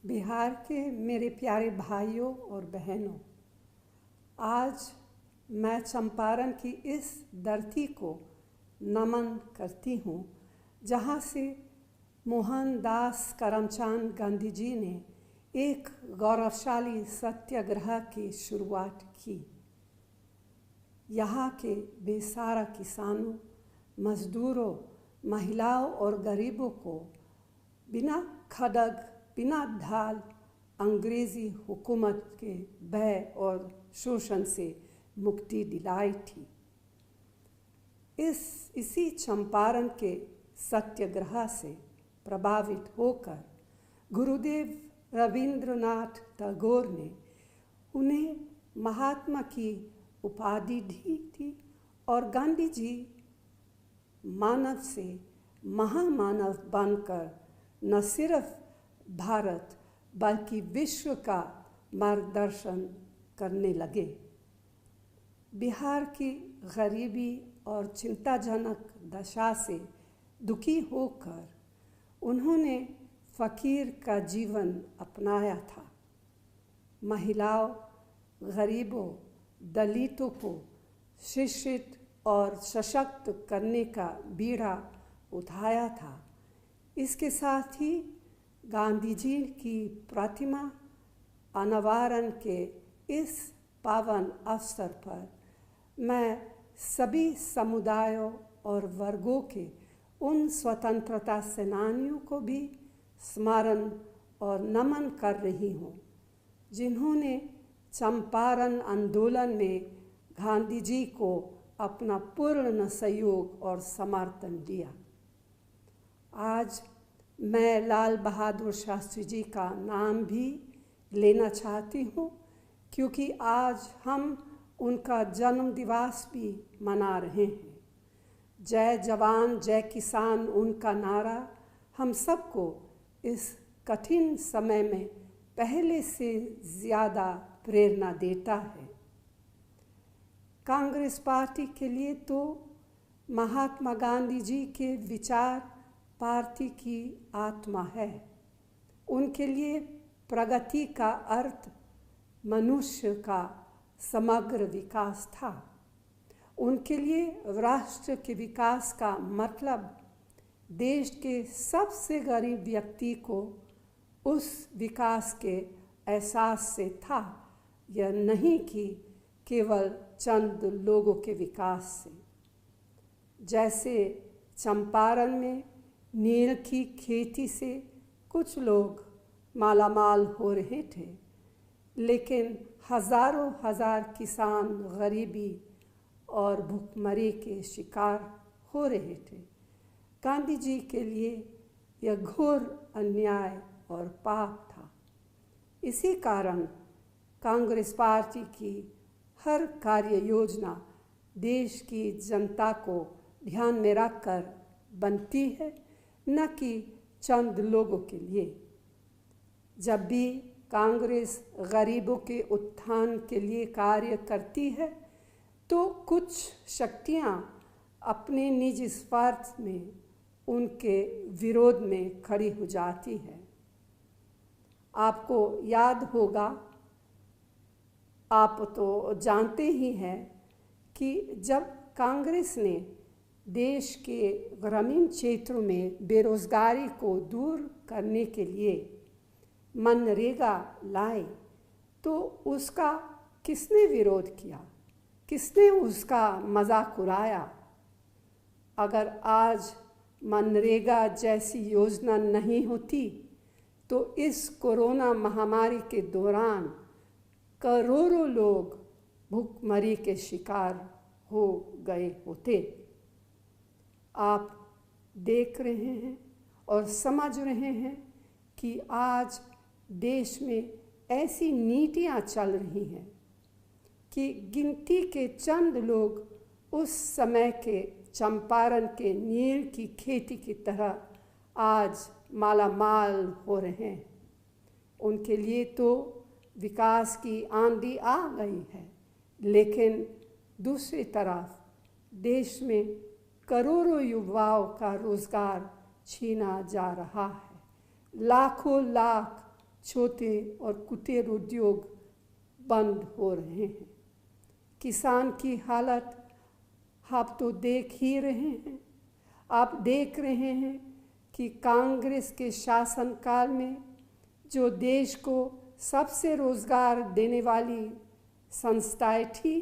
बिहार के मेरे प्यारे भाइयों और बहनों, आज मैं चंपारण की इस धरती को नमन करती हूँ जहाँ से मोहनदास करमचंद गांधी जी ने एक गौरवशाली सत्याग्रह की शुरुआत की। यहाँ के बेसहारा किसानों, मजदूरों, महिलाओं और गरीबों को बिना खड़ग, बिना ढाल अंग्रेज़ी हुकूमत के भय और शोषण से मुक्ति दिलाई थी। इसी चंपारण के सत्याग्रह से प्रभावित होकर गुरुदेव रवींद्रनाथ टैगोर ने उन्हें महात्मा की उपाधि दी थी और गांधी जी मानव से महामानव बनकर न सिर्फ भारत बल्कि विश्व का मार्गदर्शन करने लगे। बिहार की गरीबी और चिंताजनक दशा से दुखी होकर उन्होंने फ़कीर का जीवन अपनाया था। महिलाओं, गरीबों, दलितों को शिक्षित और सशक्त करने का बीड़ा उठाया था। इसके साथ ही गांधी जी की प्रतिमा अनावरण के इस पावन अवसर पर मैं सभी समुदायों और वर्गों के उन स्वतंत्रता सेनानियों को भी स्मरण और नमन कर रही हूँ जिन्होंने चंपारण आंदोलन में गांधी जी को अपना पूर्ण सहयोग और समर्थन दिया। आज मैं लाल बहादुर शास्त्री जी का नाम भी लेना चाहती हूँ क्योंकि आज हम उनका जन्म दिवस भी मना रहे हैं। जय जवान जय किसान उनका नारा हम सबको इस कठिन समय में पहले से ज़्यादा प्रेरणा देता है। कांग्रेस पार्टी के लिए तो महात्मा गांधी जी के विचार पार्टी की आत्मा है। उनके लिए प्रगति का अर्थ मनुष्य का समग्र विकास था। उनके लिए राष्ट्र के विकास का मतलब देश के सबसे गरीब व्यक्ति को उस विकास के एहसास से था, यह नहीं कि केवल चंद लोगों के विकास से। जैसे चंपारण में नील की खेती से कुछ लोग मालामाल हो रहे थे, लेकिन हजारों हजार किसान गरीबी और भूखमरी के शिकार हो रहे थे। गांधी जी के लिए यह घोर अन्याय और पाप था। इसी कारण कांग्रेस पार्टी की हर कार्य योजना देश की जनता को ध्यान में रखकर बनती है, न कि चंद लोगों के लिए। जब भी कांग्रेस गरीबों के उत्थान के लिए कार्य करती है तो कुछ शक्तियां अपने निजी स्वार्थ में उनके विरोध में खड़ी हो जाती है। आपको याद होगा, आप तो जानते ही हैं कि जब कांग्रेस ने देश के ग्रामीण क्षेत्रों में बेरोजगारी को दूर करने के लिए मनरेगा लाई तो उसका किसने विरोध किया, किसने उसका मजाक उड़ाया। अगर आज मनरेगा जैसी योजना नहीं होती तो इस कोरोना महामारी के दौरान करोड़ों लोग भूखमरी के शिकार हो गए होते। आप देख रहे हैं और समझ रहे हैं कि आज देश में ऐसी नीतियां चल रही हैं कि गिनती के चंद लोग उस समय के चंपारण के नील की खेती की तरह आज मालामाल हो रहे हैं। उनके लिए तो विकास की आंधी आ गई है, लेकिन दूसरी तरफ देश में करोड़ों युवाओं का रोजगार छीना जा रहा है। लाखों लाख छोटे और कुटीर उद्योग बंद हो रहे हैं। किसान की हालत आप तो देख ही रहे हैं। आप देख रहे हैं कि कांग्रेस के शासनकाल में जो देश को सबसे रोजगार देने वाली संस्थाएं थी,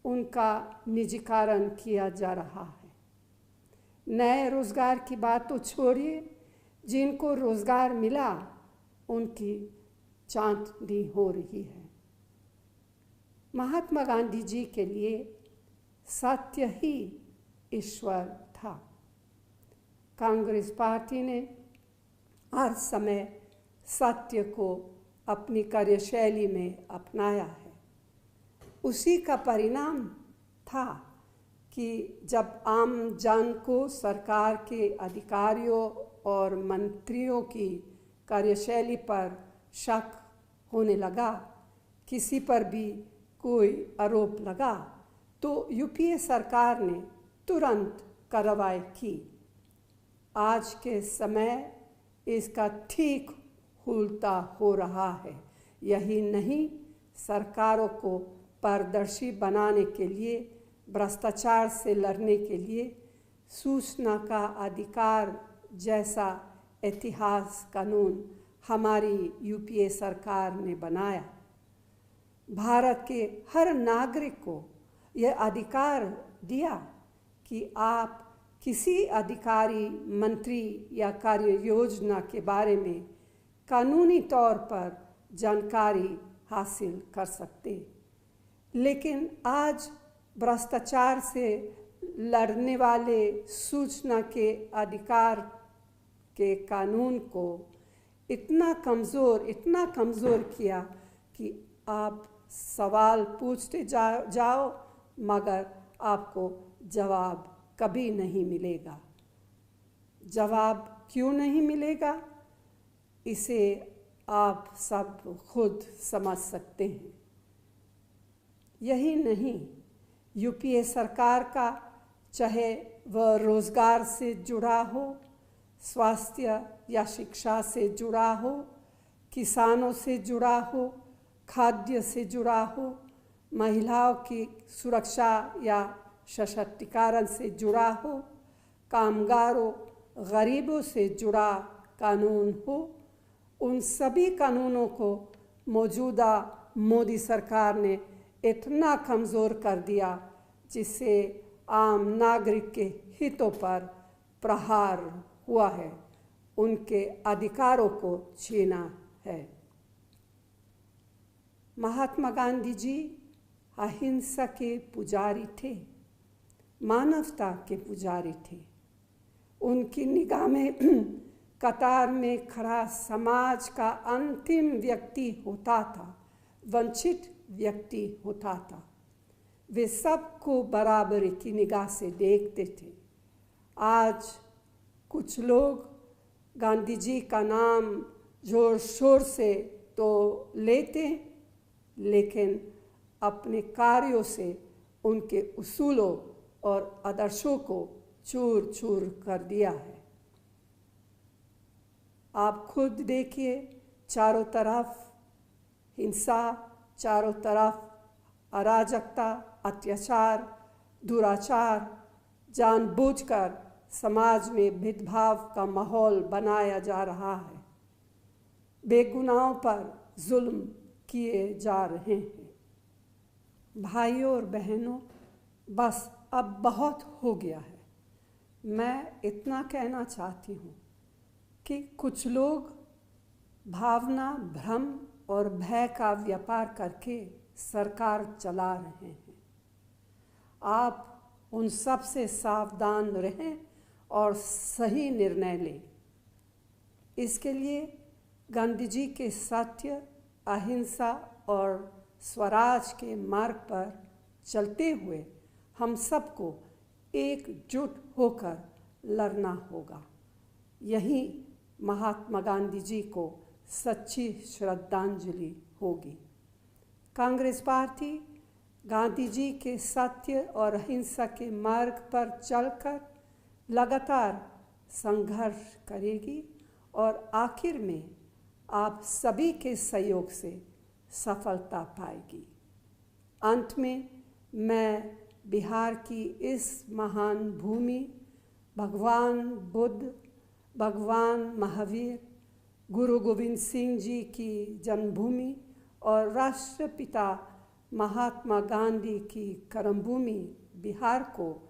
उनका निजीकरण किया जा रहा है। नए रोजगार की बात तो छोड़िए, जिनको रोजगार मिला उनकी चांदनी हो रही है। महात्मा गांधी जी के लिए सत्य ही ईश्वर था। कांग्रेस पार्टी ने हर समय सत्य को अपनी कार्यशैली में अपनाया है। उसी का परिणाम था कि जब आम जन को सरकार के अधिकारियों और मंत्रियों की कार्यशैली पर शक होने लगा, किसी पर भी कोई आरोप लगा, तो यूपीए सरकार ने तुरंत कार्रवाई की। आज के समय इसका ठीक उल्टा हो रहा है। यही नहीं, सरकारों को पारदर्शी बनाने के लिए, भ्रष्टाचार से लड़ने के लिए सूचना का अधिकार जैसा ऐतिहासिक कानून हमारी यूपीए सरकार ने बनाया। भारत के हर नागरिक को यह अधिकार दिया कि आप किसी अधिकारी, मंत्री या कार्य योजना के बारे में कानूनी तौर पर जानकारी हासिल कर सकते। लेकिन आज भ्रष्टाचार से लड़ने वाले सूचना के अधिकार के कानून को इतना कमज़ोर किया कि आप सवाल पूछते जाओ मगर आपको जवाब कभी नहीं मिलेगा। जवाब क्यों नहीं मिलेगा, इसे आप सब खुद समझ सकते हैं। यही नहीं, यूपीए सरकार का चाहे वह रोजगार से जुड़ा हो, स्वास्थ्य या शिक्षा से जुड़ा हो, किसानों से जुड़ा हो, खाद्य से जुड़ा हो, महिलाओं की सुरक्षा या सशक्तिकरण से जुड़ा हो, कामगारों, गरीबों से जुड़ा कानून हो, उन सभी कानूनों को मौजूदा मोदी सरकार ने इतना कमज़ोर कर दिया जिससे आम नागरिक के हितों पर प्रहार हुआ है, उनके अधिकारों को छीना है। महात्मा गांधी जी अहिंसा के पुजारी थे, मानवता के पुजारी थे। उनकी निगाह में कतार में खड़ा समाज का अंतिम व्यक्ति होता था, वंचित व्यक्ति होता था। वे सबको बराबरी की निगाह से देखते थे। आज कुछ लोग गांधी जी का नाम जोर शोर से तो लेते, लेकिन अपने कार्यों से उनके उसूलों और आदर्शों को चूर चूर कर दिया है। आप खुद देखिए, चारों तरफ हिंसा, चारों तरफ अराजकता, अत्याचार, दुराचार, जानबूझकर समाज में भेदभाव का माहौल बनाया जा रहा है। बेगुनाहों पर जुल्म किए जा रहे हैं। भाइयों और बहनों, बस अब बहुत हो गया है। मैं इतना कहना चाहती हूँ कि कुछ लोग भावना, भ्रम और भय का व्यापार करके सरकार चला रहे हैं। आप उन सब से सावधान रहें और सही निर्णय लें। इसके लिए गांधी जी के सत्य, अहिंसा और स्वराज के मार्ग पर चलते हुए हम सबको एकजुट होकर लड़ना होगा। यही महात्मा गांधी जी को सच्ची श्रद्धांजलि होगी। कांग्रेस पार्टी गांधी जी के सत्य और अहिंसा के मार्ग पर चलकर लगातार संघर्ष करेगी और आखिर में आप सभी के सहयोग से सफलता पाएगी। अंत में मैं बिहार की इस महान भूमि, भगवान बुद्ध, भगवान महावीर, गुरु गोविंद सिंह जी की जन्मभूमि और राष्ट्रपिता महात्मा गांधी की कर्मभूमि बिहार को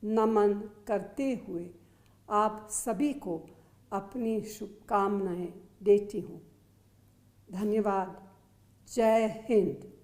नमन करते हुए आप सभी को अपनी शुभकामनाएं देती हूँ। धन्यवाद। जय हिंद।